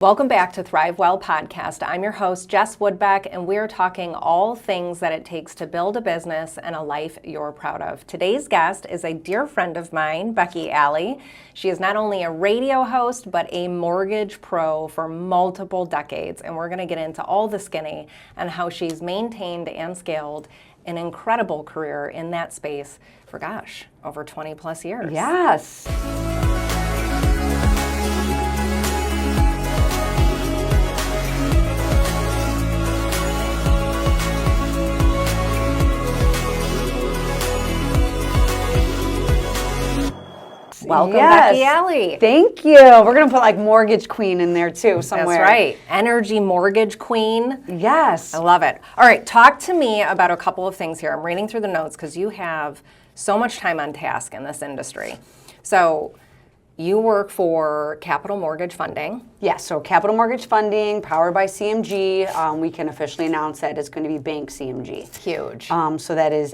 Welcome back to ThriveWell Podcast. I'm your host, Jess Woodbeck, and we're talking all things that it takes to build a business and a life you're proud of. Today's guest is a dear friend of mine, Becky Alley. She is not only a radio host, but a mortgage pro for multiple decades, and we're going to get into all the skinny and how she's maintained and scaled an incredible career in that space for, over 20 plus years. Yes. Welcome, Becky Alley. Thank you. We're going to put like mortgage queen in there too somewhere. That's right. Energy mortgage queen. Yes. I love it. All right. Talk to me about a couple of things here. I'm reading through the notes because you have so much time on task in this industry. So you work for Capital Mortgage Funding. Yes. So Capital Mortgage Funding, powered by CMG. We can officially announce that it's going to be Bank CMG. Huge. So that is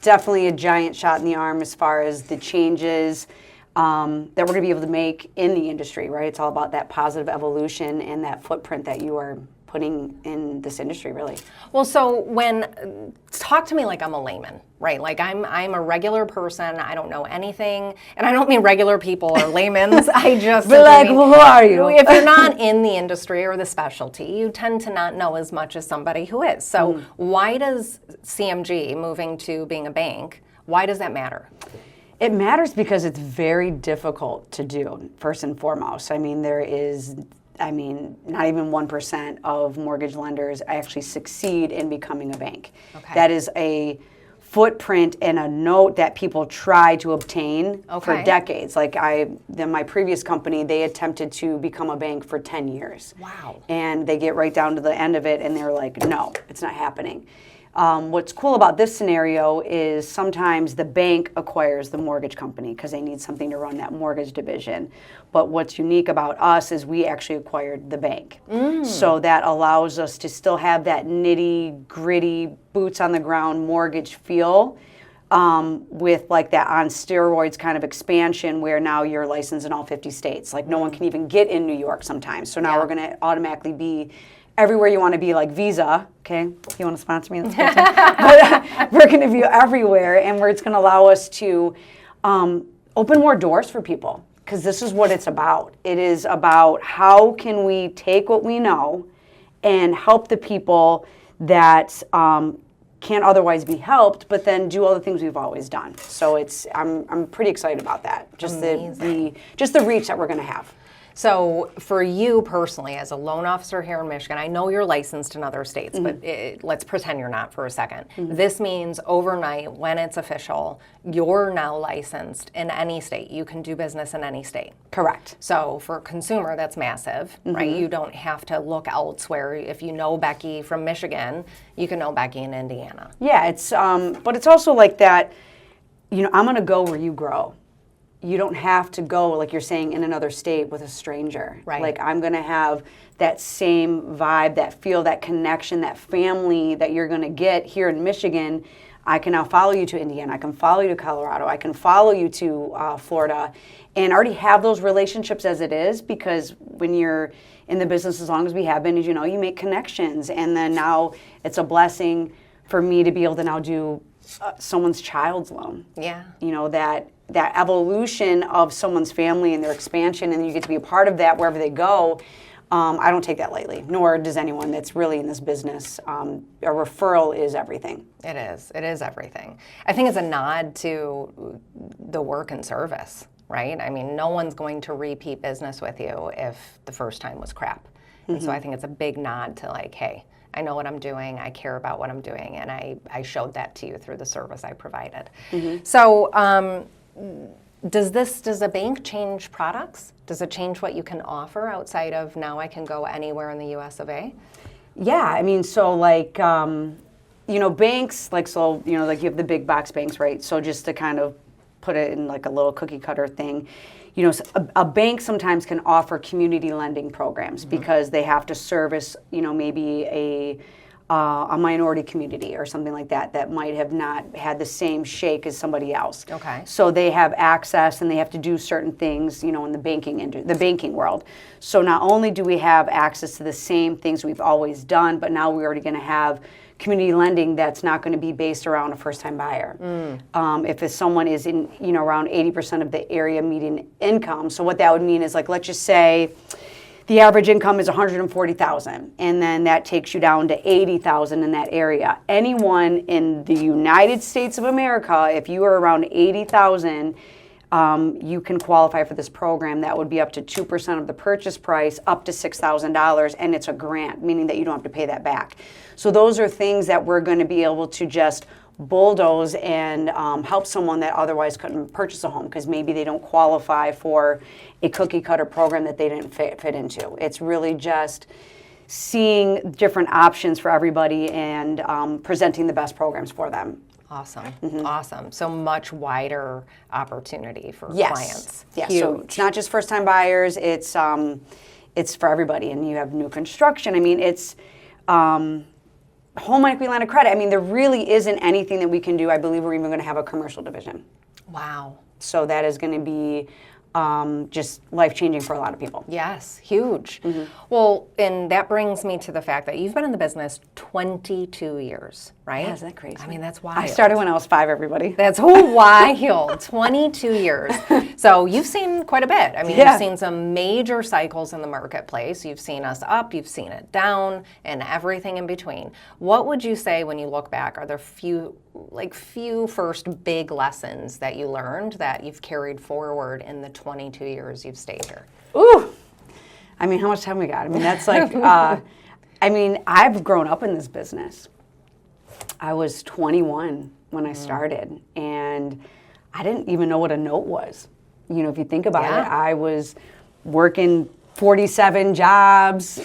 definitely a giant shot in the arm as far as the changes that we're going to be able to make in the industry, right? It's all about that positive evolution and that footprint that you are putting in this industry, really. Well, so talk to me like I'm a layman, right? Like I'm a regular person. I don't know anything, and I don't mean regular people or laymen's. I just but like, who are you? If you're not in the industry or the specialty, you tend to not know as much as somebody who is. So why does CMG moving to being a bank? Why does that matter? It matters because it's very difficult to do, first and foremost. not even 1% of mortgage lenders actually succeed in becoming a bank. Okay. That is a footprint and a note that people try to obtain for decades. Like my previous company, they attempted to become a bank for 10 years. Wow. And they get right down to the end of it and they're like, no, it's not happening. What's cool about this scenario is sometimes the bank acquires the mortgage company because they need something to run that mortgage division. But what's unique about us is we actually acquired the bank. So that allows us to still have that nitty gritty, boots on the ground mortgage feel with like that on steroids kind of expansion where now you're licensed in all 50 states. Like no one can even get in New York sometimes. So now we're going to automatically be everywhere you want to be, like Visa, okay? If you want to sponsor me, that's cool too. But we're going to be everywhere, and it's going to allow us to open more doors for people, because this is what it's about. It is about how can we take what we know and help the people that can't otherwise be helped, but then do all the things we've always done. So I'm pretty excited about that. Just the reach that we're going to have. So for you personally, as a loan officer here in Michigan, I know you're licensed in other states, but let's pretend you're not for a second. This means overnight, when it's official, you're now licensed in any state. You can do business in any state. Correct. So for a consumer, that's massive, right? You don't have to look elsewhere. If you know Becky from Michigan, you can know Becky in Indiana. Yeah, but it's also like that, I'm going to go where you grow. You don't have to go, like you're saying, in another state with a stranger. Right. Like I'm going to have that same vibe, that feel, that connection, that family that you're going to get here in Michigan. I can now follow you to Indiana. I can follow you to Colorado. I can follow you to Florida and already have those relationships as it is, because when you're in the business as long as we have been, as you know, you make connections. And then now it's a blessing for me to be able to now do someone's child's loan. Yeah. That evolution of someone's family and their expansion, and you get to be a part of that wherever they go. I don't take that lightly, nor does anyone that's really in this business. A referral is everything. It is. It is everything. I think it's a nod to the work and service, right? I mean, no one's going to repeat business with you if the first time was crap. And so I think it's a big nod to like, hey, I know what I'm doing, I care about what I'm doing, and I showed that to you through the service I provided. So does a bank change products? Does it change what you can offer outside of now I can go anywhere in the US of A? Yeah, so like, banks, like you have the big box banks, right? So just to kind of put it in like a little cookie cutter thing, a bank sometimes can offer community lending programs because they have to service, maybe a minority community or something like that that might have not had the same shake as somebody else. Okay. So they have access and they have to do certain things, in the banking world. So not only do we have access to the same things we've always done, but now we're already going to have community lending that's not going to be based around a first-time buyer. If someone is in, around 80% of the area median income, so what that would mean is, like, let's just say the average income is $140,000, and then that takes you down to $80,000 in that area. Anyone in the United States of America, if you are around $80,000, you can qualify for this program. That would be up to 2% of the purchase price, up to $6,000, and it's a grant, meaning that you don't have to pay that back. So those are things that we're going to be able to just bulldoze and help someone that otherwise couldn't purchase a home because maybe they don't qualify for a cookie cutter program that they didn't fit into. It's really just seeing different options for everybody and presenting the best programs for them. Awesome. Awesome. So much wider opportunity for clients. Yes. Huge. So it's not just first time buyers, it's for everybody. And you have new construction. I mean, it's home equity line of credit. I mean, there really isn't anything that we can do. I believe we're even going to have a commercial division. Wow. So that is going to be just life-changing for a lot of people. Yes, huge. Well, and that brings me to the fact that you've been in the business 22 years, right? Yeah, isn't that crazy? I mean, that's wild. I started when I was 5, everybody. That's wild. 22 years. So you've seen quite a bit. I mean, you've seen some major cycles in the marketplace. You've seen us up, you've seen it down, and everything in between. What would you say when you look back? Are there few first big lessons that you learned that you've carried forward in the 22 years you've stayed here? Ooh. I mean, how much time we got? I mean, that's like, I've grown up in this business. I was 21 when I started, and I didn't even know what a note was. If you think about it, I was working 47 jobs,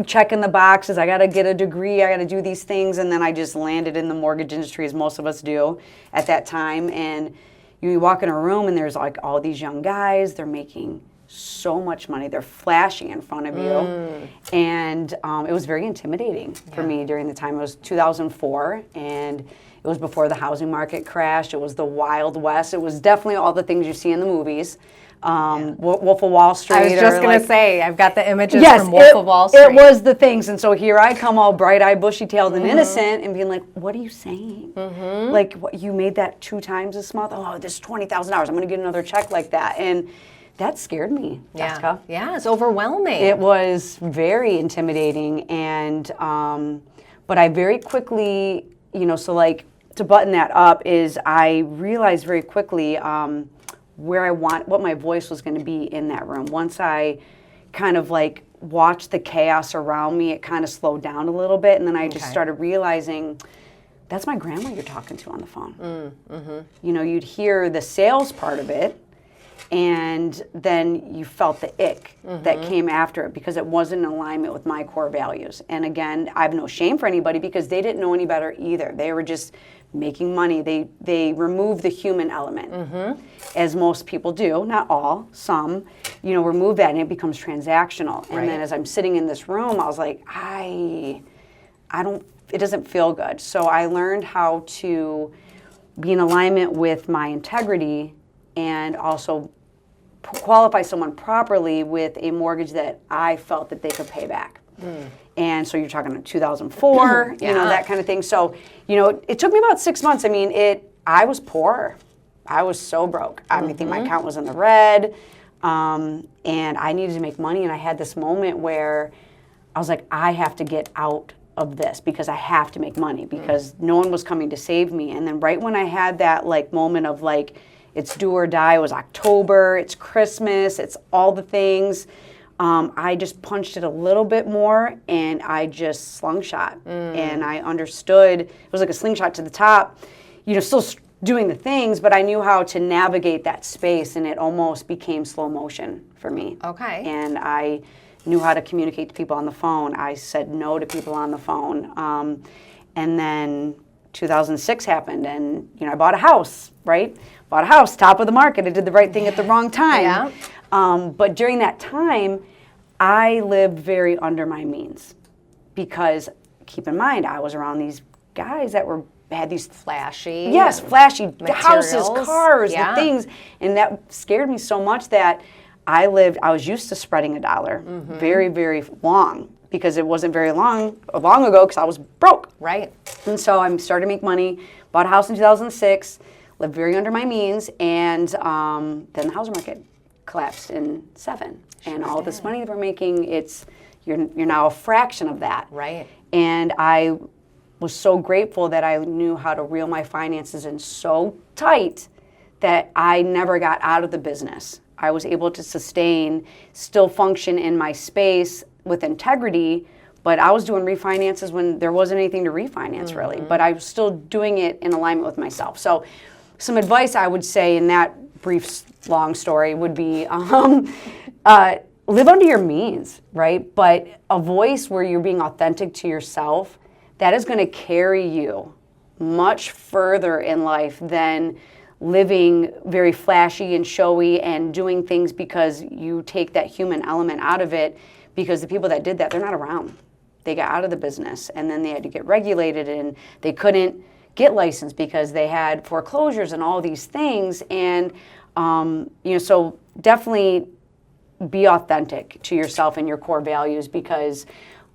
checking the boxes. I got to get a degree. I got to do these things. And then I just landed in the mortgage industry, as most of us do at that time. And you walk in a room and there's like all these young guys. They're making so much money. They're flashing in front of you. And it was very intimidating for me during the time. It was 2004, and it was before the housing market crashed. It was the Wild West. It was definitely all the things you see in the movies. Wolf of Wall Street. I was just going to say, I've got the images from Wolf of Wall Street. It was the things. And so here I come all bright-eyed, bushy-tailed, and innocent, and being like, what are you saying? Like, what, you made that 2 times this month? Oh, this is $20,000. I'm going to get another check like that. And that scared me, Jessica. Yeah, it's overwhelming. It was very intimidating. And, but I very quickly, to button that up is I realized very quickly what my voice was going to be in that room. Once I kind of watched the chaos around me, it kind of slowed down a little bit, and then I just started realizing that's my grandma you're talking to on the phone. You'd hear the sales part of it, and then you felt the ick that came after it because it wasn't in alignment with my core values. And again, I have no shame for anybody because they didn't know any better either. They were just making money. They remove the human element, as most people do, not all, some, remove that and it becomes transactional. And then as I'm sitting in this room, I was like, it doesn't feel good. So I learned how to be in alignment with my integrity and also qualify someone properly with a mortgage that I felt that they could pay back. And so you're talking 2004, that kind of thing. So, it took me about 6 months. I mean, I was poor. I was so broke. I think my account was in the red, and I needed to make money. And I had this moment where I was like, I have to get out of this because I have to make money because no one was coming to save me. And then right when I had that moment of it's do or die, it was October, it's Christmas, it's all the things. I just punched it a little bit more and I just slingshot. And I understood, it was like a slingshot to the top, still doing the things, but I knew how to navigate that space and it almost became slow motion for me. Okay. And I knew how to communicate to people on the phone. I said no to people on the phone. And then 2006 happened and, I bought a house, right? Bought a house, top of the market. I did the right thing at the wrong time. But during that time, I lived very under my means because keep in mind, I was around these guys that had these Flashy. flashy houses, materials. cars, Yeah. the things. And that scared me so much that I was used to spreading a dollar very, very long, because it wasn't very long ago because I was broke. Right. And so I started to make money, bought a house in 2006, lived very under my means, and then the housing market collapsed in 2007. And all this money that we're making, you're now a fraction of that. Right. And I was so grateful that I knew how to reel my finances in so tight that I never got out of the business. I was able to still function in my space with integrity, but I was doing refinances when there wasn't anything to refinance really, but I was still doing it in alignment with myself. So some advice I would say in that brief, long story would be live under your means, right? But a voice where you're being authentic to yourself, that is going to carry you much further in life than living very flashy and showy and doing things because you take that human element out of it, because the people that did that, they're not around. They got out of the business, and then they had to get regulated, and they couldn't get licensed because they had foreclosures and all these things. And so definitely be authentic to yourself and your core values, because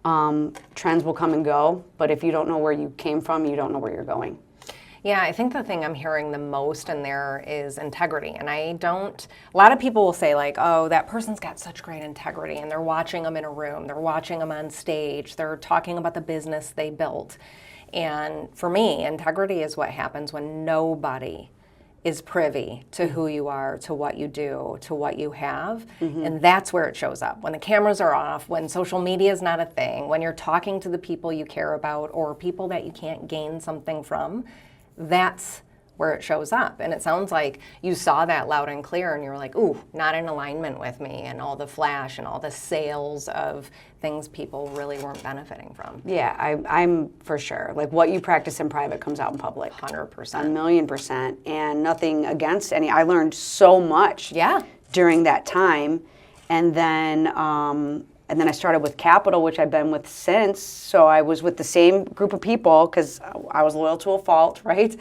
trends will come and go, but if you don't know where you came from, you don't know where you're going. Yeah, I think the thing I'm hearing the most in there is integrity. And a lot of people will say like, oh, that person's got such great integrity, and they're watching them in a room, they're watching them on stage, they're talking about the business they built. And for me, integrity is what happens when nobody is privy to who you are, to what you do, to what you have. And that's where it shows up. When the cameras are off, when social media is not a thing, when you're talking to the people you care about or people that you can't gain something from, that's where it shows up. And it sounds like you saw that loud and clear, and you were like, ooh, not in alignment with me, and all the flash and all the sales of things people really weren't benefiting from. Yeah, I'm for sure. Like, what you practice in private comes out in public. 100%. 1,000,000%. And nothing against any. I learned so much during that time. And then I started with Capital, which I've been with since. So I was with the same group of people because I was loyal to a fault, right?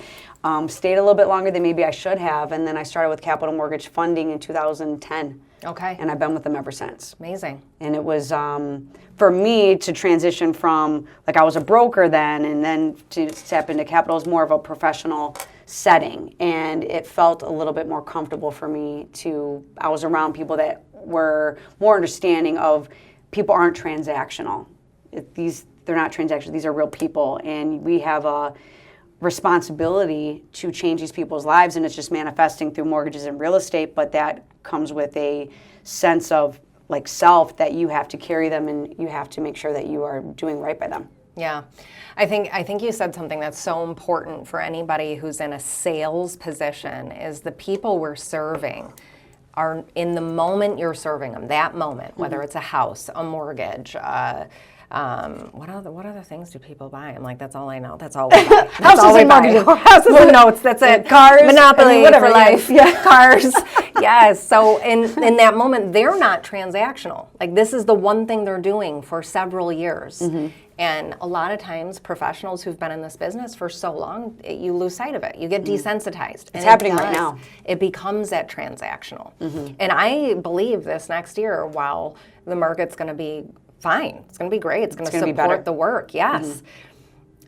Stayed a little bit longer than maybe I should have. And then I started with Capital Mortgage Funding in 2010. Okay. And I've been with them ever since. Amazing. And it was, for me to transition from, like, I was a broker then, and then to step into Capital is more of a professional setting. And it felt a little bit more comfortable for me I was around people that were more understanding of people aren't transactional. They're not transactional. These are real people. And we have a responsibility to change these people's lives, and it's just manifesting through mortgages and real estate, but that comes with a sense of like self that you have to carry them, and you have to make sure that you are doing right by them. Yeah. I think you said something that's so important for anybody who's in a sales position is the people we're serving are in the moment you're serving them, that moment, whether it's a house, a mortgage, what other things do people buy? I'm like, that's all I know. That's all we buy. That's all we buy. Houses and notes. That's it. Cars, Monopoly, whatever, for life. yeah. Cars. Yes. So in that moment, they're not transactional. Like, this is the one thing they're doing for several years. And a lot of times, professionals who've been in this business for so long, you lose sight of it. You get desensitized. It's happening right now. It becomes that transactional. And I believe this next year, while the market's going to be fine, it's going to be great, it's going to support the work, yes.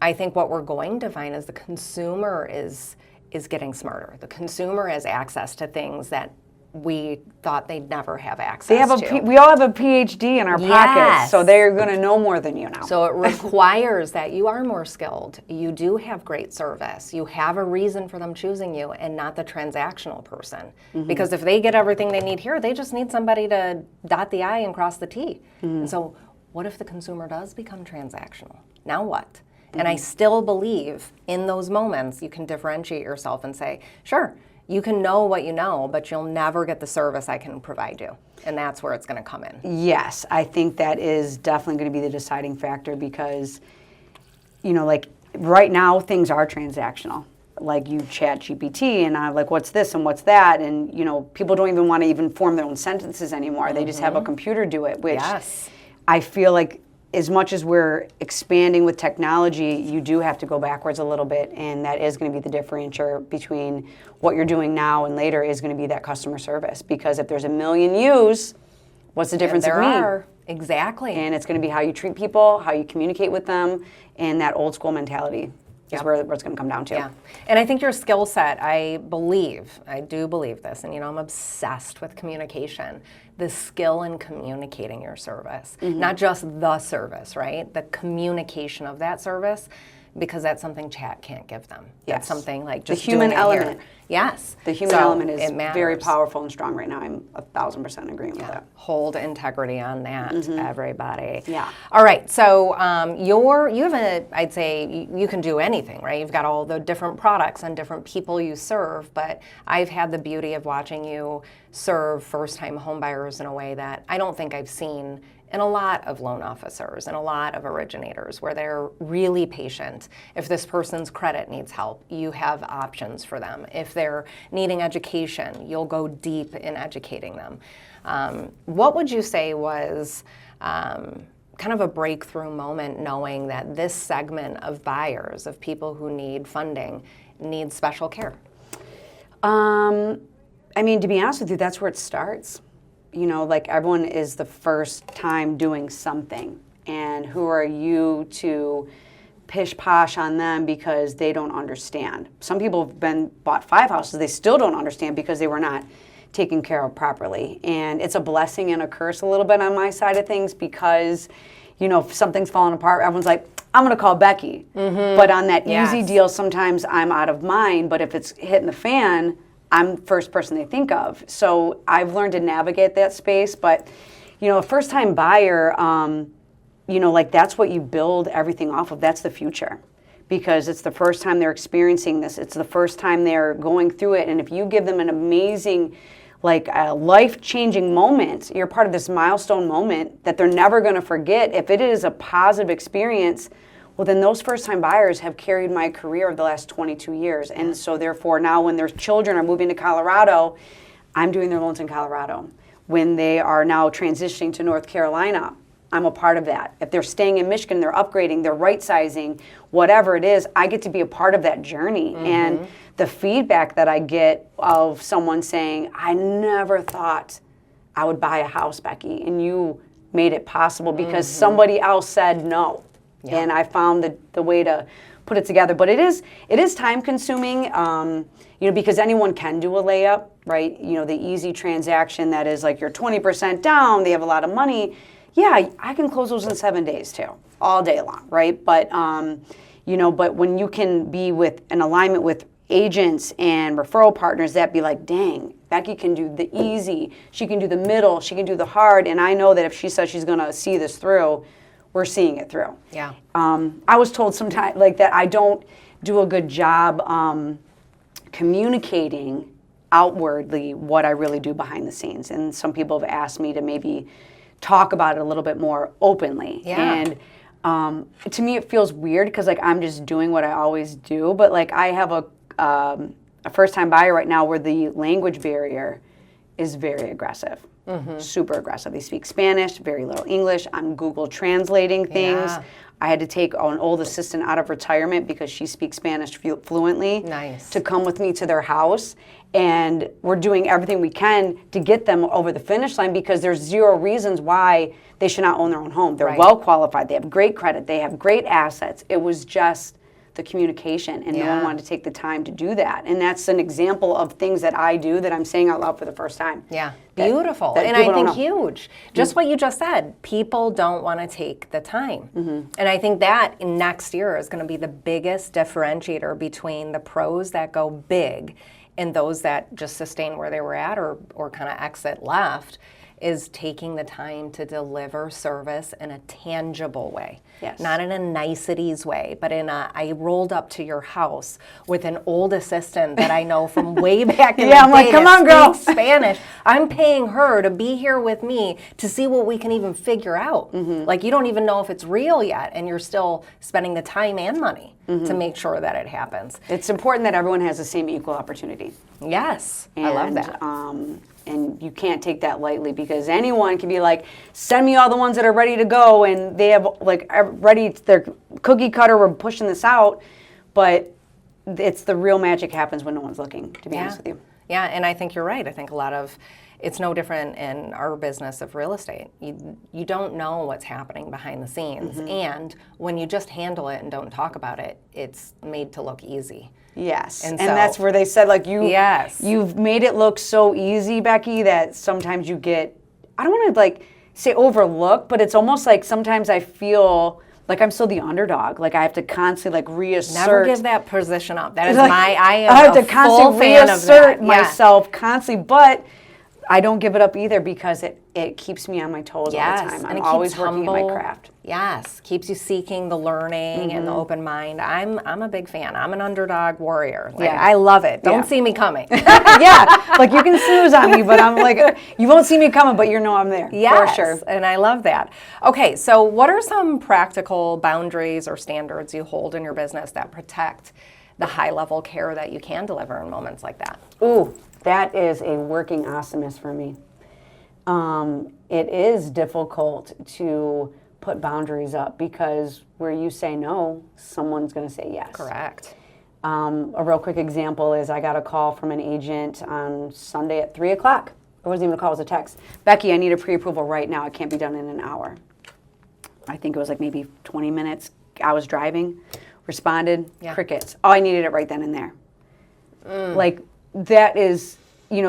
I think what we're going to find is the consumer is getting smarter. The consumer has access to things that we thought they'd never have access to. We all have a PhD in our pockets, so they're going to know more than you now. So it requires that you are more skilled. You do have great service. You have a reason for them choosing you, and not the transactional person. Because if they get everything they need here, they just need somebody to dot the I and cross the T. And so what if the consumer does become transactional? Now what? And I still believe in those moments you can differentiate yourself and say, sure, you can know what you know, but you'll never get the service I can provide you. And that's where it's going to come in. Yes, I think that is definitely going to be the deciding factor, because, like right now things are transactional. Like, you chat GPT and I'm like, what's this and what's that? And, people don't even want to even form their own sentences anymore. They just have a computer do it, which I feel like as much as we're expanding with technology, you do have to go backwards a little bit, and that is going to be the differentiator between what you're doing now and later is going to be that customer service. Because if there's a million yous, what's the difference of me? Are. Exactly. And it's going to be how you treat people, how you communicate with them, and that old school mentality is where it's going to come down to. Yeah. And I think your skill set, I do believe this, and I'm obsessed with communication. The skill in communicating your service, not just the service, right? The communication of that service, because that's something chat can't give them. That's something like just the human element. Yes. The human element is very powerful and strong right now. I'm 1,000% agreeing with that. Hold integrity on that, everybody. Yeah. All right. So you have I'd say you can do anything, right? You've got all the different products and different people you serve, but I've had the beauty of watching you serve first-time home buyers in a way that I don't think I've seen in a lot of loan officers and a lot of originators, where they're really patient. If this person's credit needs help, you have options for them. If they're needing education, you'll go deep in educating them. What would you say was kind of a breakthrough moment, knowing that this segment of buyers, of people who need funding, need special care? I mean, to be honest with you, that's where it starts. Like everyone is the first time doing something, and who are you to pish posh on them because they don't understand? Some people have bought 5 houses, they still don't understand because they were not taken care of properly. And it's a blessing and a curse a little bit on my side of things, because if something's falling apart, everyone's like, I'm going to call Becky. But on that easy deal, sometimes I'm out of mind, but if it's hitting the fan, I'm the first person they think of. So I've learned to navigate that space. But, a first-time buyer, like that's what you build everything off of. That's the future, because it's the first time they're experiencing this. It's the first time they're going through it. And if you give them an amazing, like a life-changing moment, you're part of this milestone moment that they're never going to forget. If it is a positive experience, well, then those first-time buyers have carried my career of the last 22 years. And so therefore now when their children are moving to Colorado, I'm doing their loans in Colorado. When they are now transitioning to North Carolina, I'm a part of that. If they're staying in Michigan, they're upgrading, they're right-sizing, whatever it is, I get to be a part of that journey. And the feedback that I get of someone saying, I never thought I would buy a house, Becky, and you made it possible because somebody else said no. Yeah. And I found the way to put it together. But it is time consuming, because anyone can do a layup, right? The easy transaction that is like you're 20% down, they have a lot of money. Yeah, I can close those in 7 days too, all day long, right? But, but when you can be with an alignment with agents and referral partners that be like, dang, Becky can do the easy, she can do the middle, she can do the hard, and I know that if she says she's gonna see this through, we're seeing it through. Yeah. I was told sometimes like that I don't do a good job communicating outwardly what I really do behind the scenes. And some people have asked me to maybe talk about it a little bit more openly. Yeah. And to me it feels weird because like I'm just doing what I always do. But like I have a first-time buyer right now where the language barrier is very aggressive. Super aggressive. They speak Spanish, very little English. I'm Google translating things. Yeah. I had to take an old assistant out of retirement because she speaks Spanish fluently. Nice. To come with me to their house. And we're doing everything we can to get them over the finish line because there's zero reasons why they should not own their own home. They're well qualified. They have great credit. They have great assets. It was just the communication, and no one wanted to take the time to do that. And that's an example of things that I do that I'm saying out loud for the first time. Yeah, beautiful. And I think huge. Just what you just said, people don't want to take the time. And I think that next year is going to be the biggest differentiator between the pros that go big and those that just sustain where they were at or kind of exit left, is taking the time to deliver service in a tangible way. Yes. Not in a niceties way, but in a, I rolled up to your house with an old assistant that I know from way back in the day. I'm like, come on, girl. Spanish. I'm paying her to be here with me to see what we can even figure out. Like, you don't even know if it's real yet, and you're still spending the time and money to make sure that it happens. It's important that everyone has the same equal opportunity. Yes, I love that. And you can't take that lightly because anyone can be like, send me all the ones that are ready to go, and they have like ready, they're cookie cutter, we're pushing this out. But it's the real magic happens when no one's looking, to be honest with you. Yeah, and I think you're right. I think it's no different in our business of real estate. You don't know what's happening behind the scenes. And when you just handle it and don't talk about it, it's made to look easy. Yes, and that's where they said, like, you've made it look so easy, Becky, that sometimes you get, I don't want to, like, say overlooked, but it's almost like sometimes I feel like I'm still the underdog. Like, I have to constantly, like, reassert. Never give that position up. That is like, I have am to constantly reassert myself constantly, but I don't give it up either because it keeps me on my toes all the time. I'm always working at my craft. Yes, keeps you seeking the learning and the open mind. I'm a big fan. I'm an underdog warrior. Like, I love it. Don't see me coming. Like you can snooze on me, but I'm like, you won't see me coming, but you know I'm there. Yes, for sure. And I love that. Okay, so what are some practical boundaries or standards you hold in your business that protect the high-level care that you can deliver in moments like that? Ooh, that is a working awesomeness for me. It is difficult to put boundaries up because where you say no, someone's going to say yes. Correct. A real quick example is I got a call from an agent on Sunday at 3 o'clock. It wasn't even a call, it was a text. Becky, I need a pre-approval right now. It can't be done in an hour. I think it was like maybe 20 minutes. I was driving, responded, crickets. Oh, I needed it right then and there. Like, that is,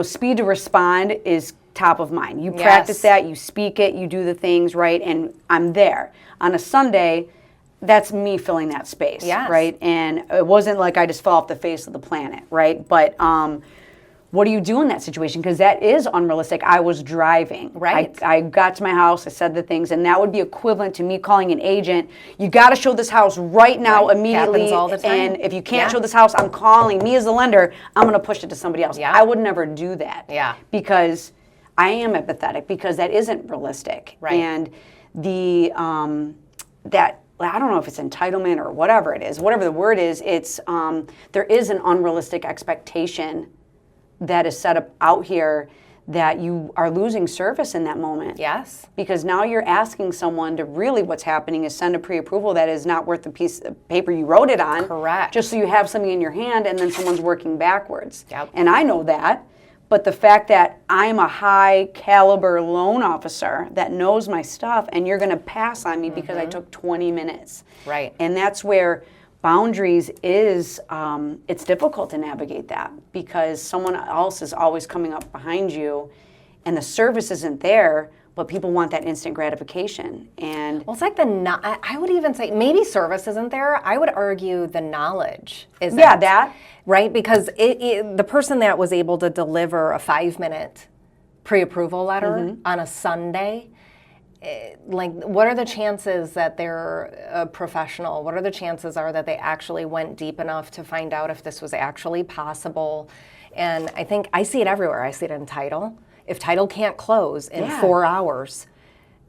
speed to respond is top of mind. You practice that, you speak it, you do the things right, and I'm there. On a Sunday, that's me filling that space, right? And it wasn't like I just fell off the face of the planet, right? But what do you do in that situation? Because that is unrealistic. I was driving. Right. I got to my house, I said the things, and that would be equivalent to me calling an agent. You got to show this house right now, immediately. Happens all the time. And if you can't show this house, I'm calling. Me as the lender, I'm going to push it to somebody else. I would never do that. Because I am empathetic, because that isn't realistic. Right. And the that, I don't know if it's entitlement or whatever it is, whatever the word is, it's there is an unrealistic expectation that is set up out here that you are losing service in that moment. Yes. Because now you're asking someone to really, what's happening is send a pre-approval that is not worth the piece of paper you wrote it on. Correct. Just so you have something in your hand, and then someone's working backwards. Yep. And I know that, but the fact that I'm a high caliber loan officer that knows my stuff, and you're gonna pass on me because I took 20 minutes. Right. And that's where boundaries is, it's difficult to navigate that because someone else is always coming up behind you and the service isn't there, but people want that instant gratification. And well, it's like I would even say maybe service isn't there. I would argue the knowledge isn't. Yeah, that. Right? Because the person that was able to deliver a 5-minute pre-approval letter on a Sunday, like, what are the chances that they're a professional? What are the chances are that they actually went deep enough to find out if this was actually possible? And I think I see it everywhere. I see it in title. If title can't close in 4 hours,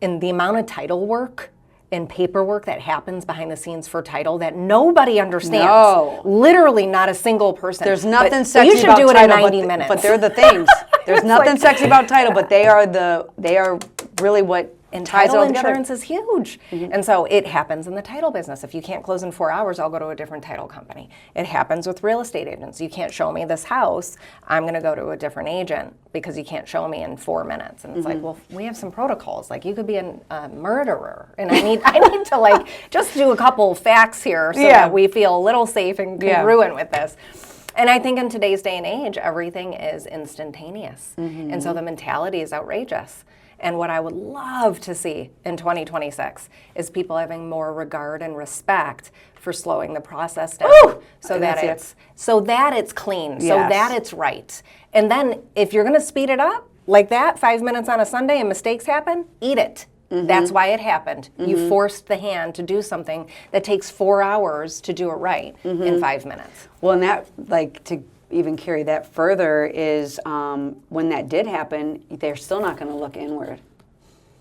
in the amount of title work and paperwork that happens behind the scenes for title that nobody understands. No. Literally not a single person. There's nothing sexy about title. You should do it in 90 minutes. But they're the things. There's nothing sexy about title, but they are really what and title insurance is huge. And so it happens in the title business. If you can't close in 4 hours, I'll go to a different title company. It happens with real estate agents. You can't show me this house, I'm going to go to a different agent because you can't show me in 4 minutes. And it's like, well, we have some protocols. Like, you could be a murderer, and I need to like just do a couple facts here so that we feel a little safe and congruent with this. And I think in today's day and age, everything is instantaneous. And so the mentality is outrageous. And what I would love to see in 2026 is people having more regard and respect for slowing the process down so that it's clean, so that it's right. And then if you're going to speed it up like that, 5 minutes on a Sunday and mistakes happen, eat it. That's why it happened. You forced the hand to do something that takes 4 hours to do it right in 5 minutes. Well, and that, like, to even carry that further is when that did happen, they're still not going to look inward.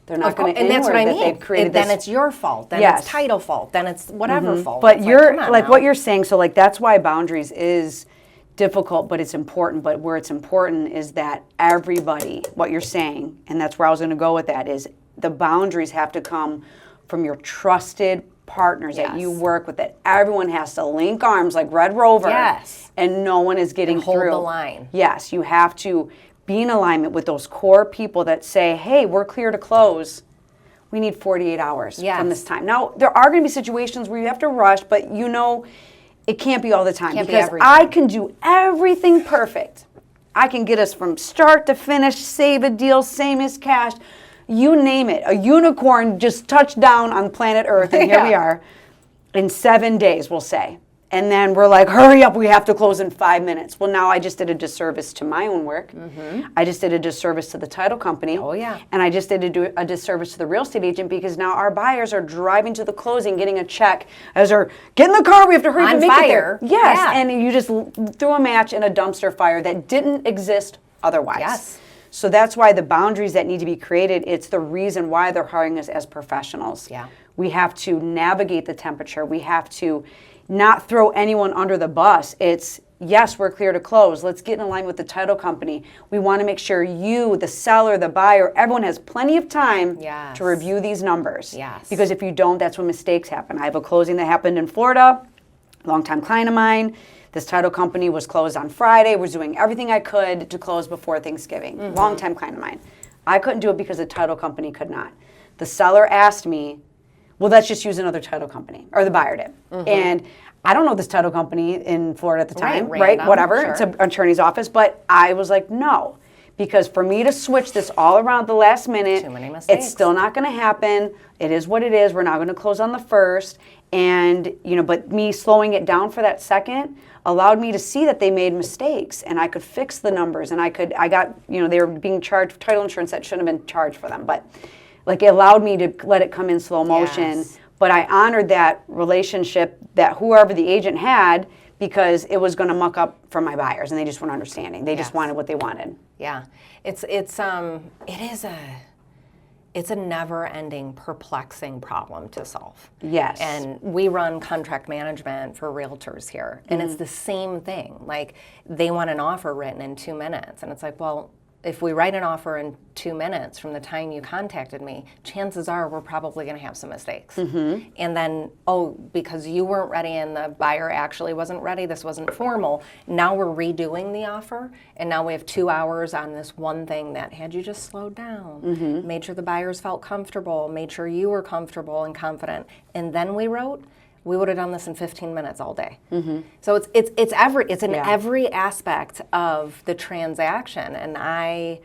They're not going to inward. And that's what I mean. They've created then it's your fault. Then it's title fault. Then it's whatever fault. But you're like what you're saying. So like that's why boundaries is difficult, but it's important. But where it's important is that everybody, what you're saying, and that's where I was going to go with that, is the boundaries have to come from your trusted partners that you work with, that everyone has to link arms like Red Rover. Yes. And no one is getting hold through. the line. Yes, you have to be in alignment with those core people that say, hey, we're clear to close. We need 48 hours from this time. Now, there are going to be situations where you have to rush, but you know it can't be all the time. Because I can do everything perfect. I can get us from start to finish, save a deal, same as cash. You name it. A unicorn just touched down on planet Earth, and here we are in 7 days, we'll say. And then we're like, hurry up, we have to close in 5 minutes. Well, now I just did a disservice to my own work. I just did a disservice to the title company. Oh, yeah. And I just did a disservice to the real estate agent, because now our buyers are driving to the closing, getting a check as they're, get in the car, we have to hurry up and make it there. Yes, and you just threw a match in a dumpster fire that didn't exist otherwise. Yes. So that's why the boundaries that need to be created, it's the reason why they're hiring us as professionals. Yeah. We have to navigate the temperature. We have to not throw anyone under the bus. It's, yes, we're clear to close. Let's get in line with the title company. We want to make sure you, the seller, the buyer, everyone has plenty of time to review these numbers. Yes. Because if you don't, that's when mistakes happen. I have a closing that happened in Florida, longtime client of mine. This title company was closed on Friday. Was doing everything I could to close before Thanksgiving. Longtime client of mine. I couldn't do it because the title company could not. The seller asked me, well, let's just use another title company, or the buyer did. And I don't know this title company in Florida at the time, right? Whatever, it's an attorney's office, but I was like, no. Because for me to switch this all around at the last minute, too many mistakes. It's still not gonna happen. It is what it is. We're not gonna close on the 1st. And, you know, but me slowing it down for that second allowed me to see that they made mistakes, and I could fix the numbers, and I got, you know, they were being charged title insurance that shouldn't have been charged for them, but like it allowed me to let it come in slow motion. Yes. But I honored that relationship that whoever the agent had, because it was going to muck up for my buyers, and they just weren't understanding. They just wanted what they wanted. Yeah, it's a never-ending, perplexing problem to solve. Yes. And we run contract management for realtors here, and it's the same thing. Like, they want an offer written in 2 minutes, and it's like, well, if we write an offer in 2 minutes from the time you contacted me, chances are we're probably going to have some mistakes. And then, because you weren't ready and the buyer actually wasn't ready, this wasn't formal, now we're redoing the offer, and now we have 2 hours on this one thing that, had you just slowed down, made sure the buyers felt comfortable, made sure you were comfortable and confident, and then we wrote, we would have done this in 15 minutes all day. So it's in every aspect of the transaction, and I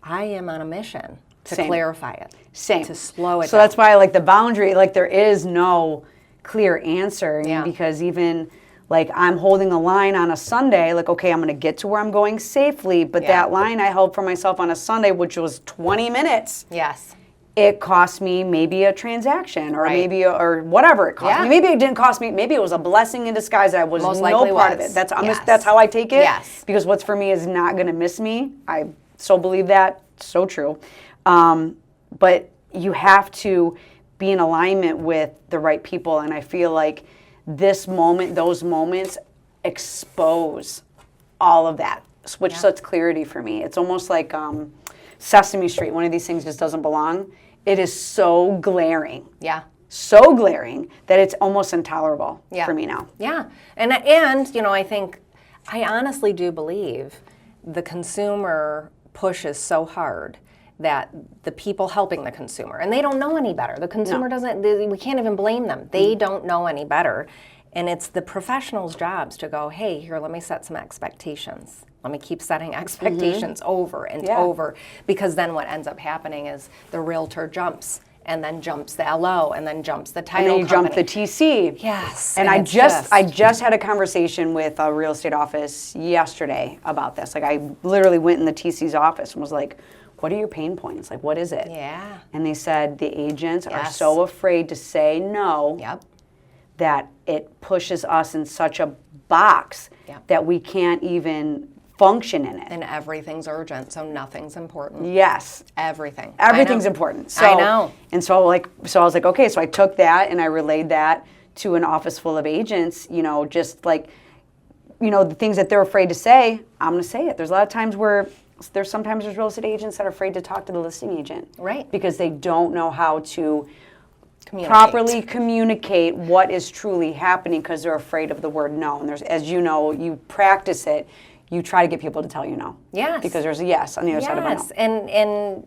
am on a mission to clarify it, to slow it down. So that's why I like the boundary. Like, there is no clear answer, because even like I'm holding a line on a Sunday. Like, okay, I'm going to get to where I'm going safely, but that line I held for myself on a Sunday, which was 20 minutes. Yes. It cost me maybe a transaction, or maybe or whatever it cost me. Maybe it didn't cost me. Maybe it was a blessing in disguise. I was no part of it. That's how I take it. Yes. Because what's for me is not going to miss me. I so believe that. So true. But you have to be in alignment with the right people, and I feel like this moment, those moments, expose all of that, which such clarity for me. It's almost like Sesame Street. One of these things just doesn't belong. It is so glaring. Yeah. So glaring that it's almost intolerable for me now. Yeah. And you know, I honestly do believe the consumer pushes so hard that the people helping the consumer, and they don't know any better. The consumer doesn't, we can't even blame them. They don't know any better. And it's the professionals' jobs to go, hey, here, let me set some expectations. Let me keep setting expectations over and over, because then what ends up happening is the realtor jumps, and then jumps the LO, and then jumps the title and then you company. jump the TC. Yes. And I just had a conversation with a real estate office yesterday about this. Like, I literally went in the TC's office and was like, what are your pain points? Like, what is it? Yeah. And they said the agents are so afraid to say no that it pushes us in such a box that we can't even function in it. And everything's urgent, so nothing's important. Yes. Everything's important. So, I know. And so I was like, okay, so I took that and I relayed that to an office full of agents, you know, just like the things that they're afraid to say, I'm going to say it. There's a lot of times where sometimes there's real estate agents that are afraid to talk to the listing agent. Right. Because they don't know how to properly communicate what is truly happening because they're afraid of the word no. And there's, as you know, you practice it, you try to get people to tell you no. Yes. Because there's a yes on the other side of a no. Yes, and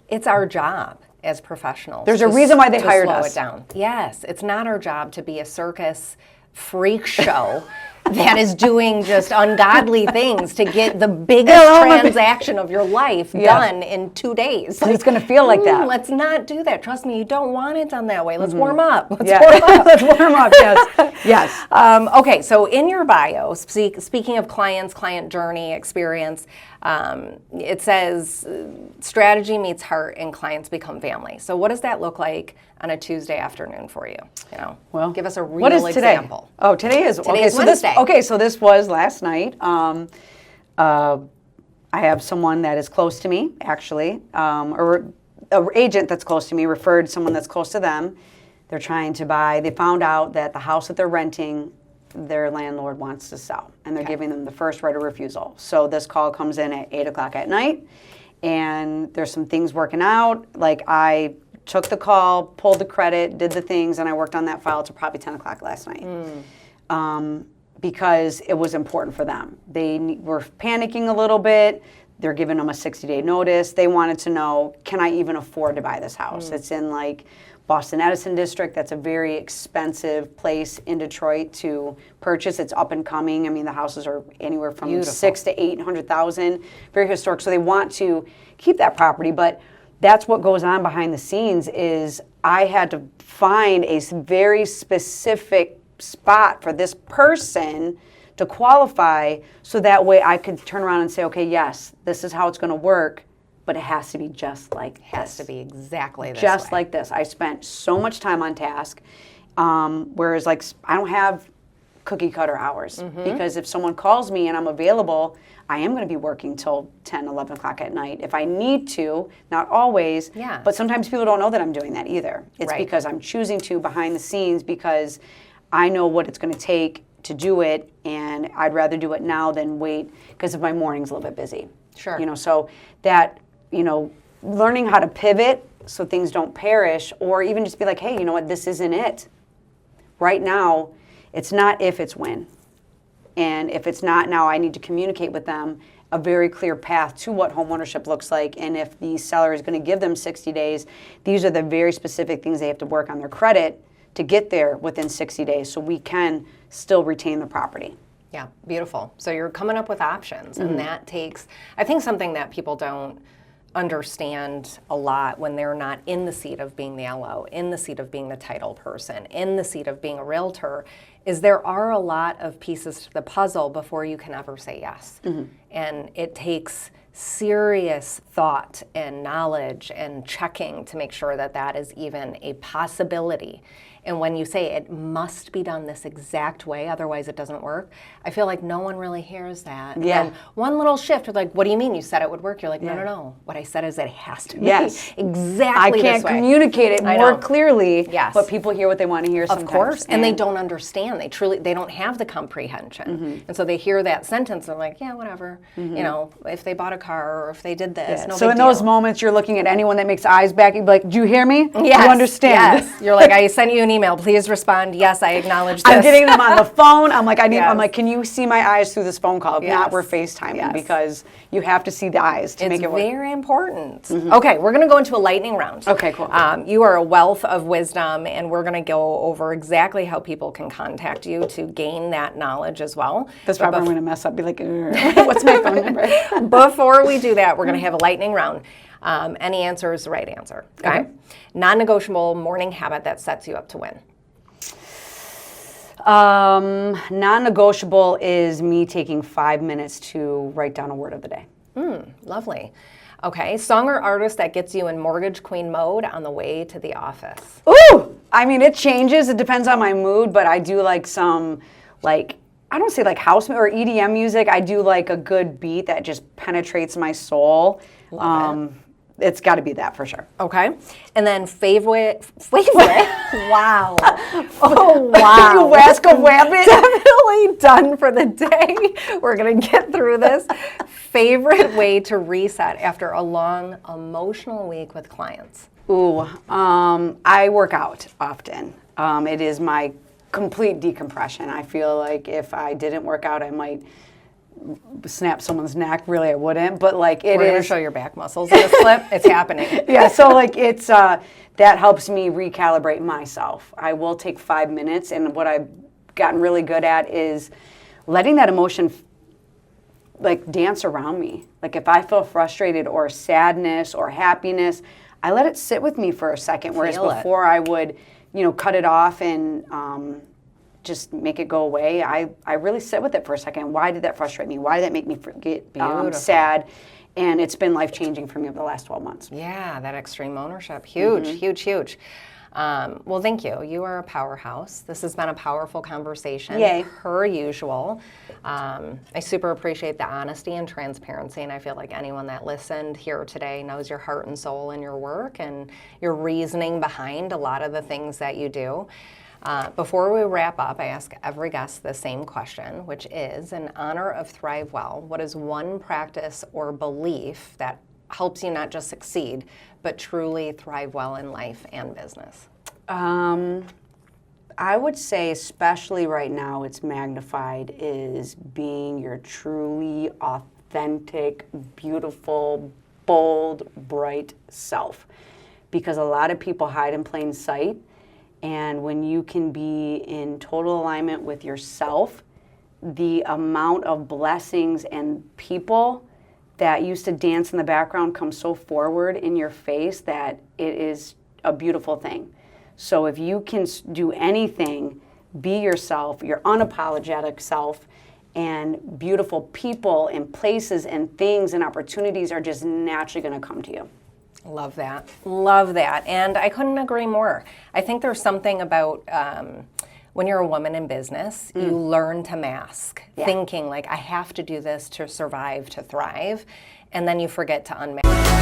it's our job as professionals. There's a reason why they hired us. To slow it down. Yes, it's not our job to be a circus freak show that is doing just ungodly things to get the biggest transaction of your life done in 2 days. It's going to feel like that. Let's not do that. Trust me, you don't want it done that way. Let's warm up. Let's warm up, yes. Yes. Okay, so in your bio, speaking of clients, client journey, experience, it says strategy meets heart and clients become family. So what does that look like on a Tuesday afternoon for you? Well, give us a real example. Today? Oh, today is Wednesday. So this was last night. I have someone that is close to me, actually, or an agent that's close to me referred someone that's close to them. They're trying to buy. They found out that the house that they're renting, their landlord wants to sell, and they're giving them the first right of refusal. So this call comes in at 8 o'clock at night, and there's some things working out. Like I took the call, pulled the credit, did the things, and I worked on that file till probably 10 o'clock last night. Because it was important for them. They were panicking a little bit. They're giving them a 60-day notice. They wanted to know, can I even afford to buy this house? It's in like Boston Edison district. That's a very expensive place in Detroit to purchase. It's up and coming. I mean, the houses are anywhere from $600,000 to $800,000. Very historic. So they want to keep that property, but that's what goes on behind the scenes. Is I had to find a very specific spot for this person to qualify, so that way I could turn around and say, okay, yes, this is how it's going to work, but it has to be just like this. It has to be exactly this just way. Like this. I spent so much time on task, whereas like I don't have cookie cutter hours, because if someone calls me and I'm available, I am going to be working till 10, 11 o'clock at night if I need to, not always, but sometimes people don't know that I'm doing that either. It's because I'm choosing to behind the scenes, because I know what it's going to take to do it, and I'd rather do it now than wait, because if my morning's a little bit busy. Sure. So that, learning how to pivot so things don't perish, or even just be like, hey, you know what, this isn't it. Right now, it's not if, it's when. And if it's not now, I need to communicate with them a very clear path to what homeownership looks like. And if the seller is going to give them 60 days, these are the very specific things they have to work on their credit to get there within 60 days, so we can still retain the property. Yeah, beautiful. So you're coming up with options, and that takes, I think, something that people don't understand a lot when they're not in the seat of being the LO, in the seat of being the title person, in the seat of being a realtor, is there are a lot of pieces to the puzzle before you can ever say yes. And it takes serious thought and knowledge and checking to make sure that that is even a possibility. And when you say it must be done this exact way, otherwise it doesn't work, I feel like no one really hears that. Yeah. And one little shift, you're like, what do you mean? You said it would work. You're like, no. What I said is it has to be exactly this way. I can't communicate it more clearly, but people hear what they want to hear sometimes. Of course, and they don't understand. They don't have the comprehension. And so they hear that sentence, they're like, yeah, whatever. If they bought a car or if they did this, no So big in deal. those moments, you're looking at anyone that makes eyes back, you'd be like, do you hear me? Yes, you understand? Yes. You're like, I sent you an email. Please respond. Yes, I acknowledge this. I'm getting them on the phone. I'm like, I'm like, can you see my eyes through this phone call? If not, we're FaceTiming, because you have to see the eyes to make it work. It's very important. Okay, we're going to go into a lightning round. Okay, cool. You are a wealth of wisdom, and we're going to go over exactly how people can contact you to gain that knowledge as well. That's probably I'm going to mess up. Be like, what's my phone number? Before we do that, we're going to have a lightning round. Any answer is the right answer. Okay. Non-negotiable morning habit that sets you up to win. Non-negotiable is me taking 5 minutes to write down a word of the day. Lovely. Okay, song or artist that gets you in mortgage queen mode on the way to the office. Ooh! I mean, it changes. It depends on my mood, but I do like some, I don't say like house or EDM music. I do like a good beat that just penetrates my soul. it's got to be that for sure. Okay. And then favorite. Wow. Oh, wow. You ask a rabbit. Definitely done for the day. We're going to get through this. Favorite way to reset after a long emotional week with clients? Ooh, I work out often. It is my complete decompression. I feel like if I didn't work out, I might snap someone's neck. Really, I wouldn't. But like We're going to show your back muscles in this clip. It's happening. Yeah, so like it's that helps me recalibrate myself. I will take 5 minutes, and what I've gotten really good at is letting that emotion like dance around me. Like if I feel frustrated or sadness or happiness, I let it sit with me for a second. Whereas before I would, cut it off and just make it go away. I really sit with it for a second. Why did that frustrate me? Why did that make me get sad? And it's been life-changing for me over the last 12 months. Yeah, that extreme ownership. Huge, huge. Well, thank you. You are a powerhouse. This has been a powerful conversation, Yay. per usual. I super appreciate the honesty and transparency, and I feel like anyone that listened here today knows your heart and soul in your work and your reasoning behind a lot of the things that you do. Before we wrap up, I ask every guest the same question, which is, in honor of ThriveWell, what is one practice or belief that helps you not just succeed, but truly thrive well in life and business? I would say, especially right now, it's magnified, is being your truly authentic, beautiful, bold, bright self. Because a lot of people hide in plain sight. And when you can be in total alignment with yourself, the amount of blessings and people that used to dance in the background come so forward in your face that it is a beautiful thing. So if you can do anything, be yourself, your unapologetic self, and beautiful people and places and things and opportunities are just naturally going to come to you. Love that. Love that. And I couldn't agree more. I think there's something about when you're a woman in business, you learn to mask, thinking like, I have to do this to survive, to thrive. And then you forget to unmask.